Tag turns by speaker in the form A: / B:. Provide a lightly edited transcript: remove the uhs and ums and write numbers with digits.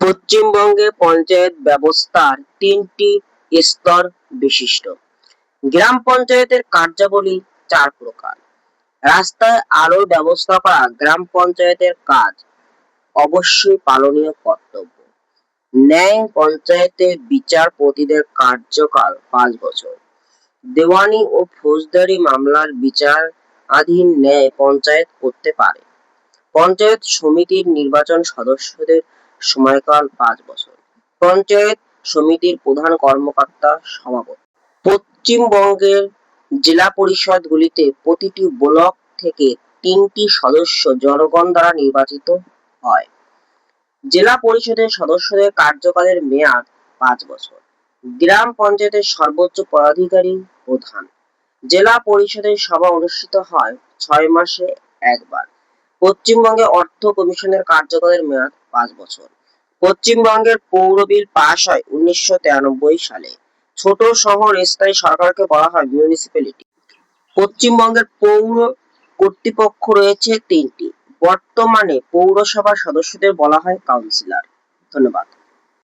A: পশ্চিমবঙ্গে পঞ্চায়েত ব্যবস্থার তিনটি স্তর বিশিষ্ট। গ্রাম পঞ্চায়েতের কার্যাবলী চার প্রকার। রাস্তায় আলোর ব্যবস্থা করা গ্রাম পঞ্চায়েতের কাজ, অবশ্যই পালনীয় কর্তব্য। ন্যায় পঞ্চায়েতের বিচারপতিদের কার্যকাল 5 বছর। দেওয়ানি ও ফৌজদারি মামলার বিচারাধীন ন্যায় পঞ্চায়েত করতে পারে। পঞ্চায়েত সমিতির নির্বাচন সদস্যদের সময়কাল 5 বছর। পঞ্চায়েত সমিতির প্রধান কর্মকর্তা সভাপতি। পশ্চিমবঙ্গের জেলা পরিষদগুলিতে প্রতিটি ব্লক থেকে 3টি সদস্য জনগণ দ্বারা নির্বাচিত হয়। জেলা পরিষদের সদস্যদের কার্যকালের মেয়াদ 5 বছর। গ্রাম পঞ্চায়েতের সর্বোচ্চ পদাধিকারী প্রধান। জেলা পরিষদের সভা অনুষ্ঠিত হয় 6 মাসে একবার। পশ্চিমবঙ্গে অর্থ কমিশনের কার্যকালের মেয়াদ 5 বছর। পশ্চিমবঙ্গের পৌর বিল পাস হয় 1993 সালে। ছোট শহর স্থায়ী সরকারকে বলা হয় মিউনিসিপ্যালিটি। পশ্চিমবঙ্গের পৌর কর্তৃপক্ষ রয়েছে 3টি। বর্তমানে পৌরসভার সদস্যদের বলা হয় কাউন্সিলর। ধন্যবাদ।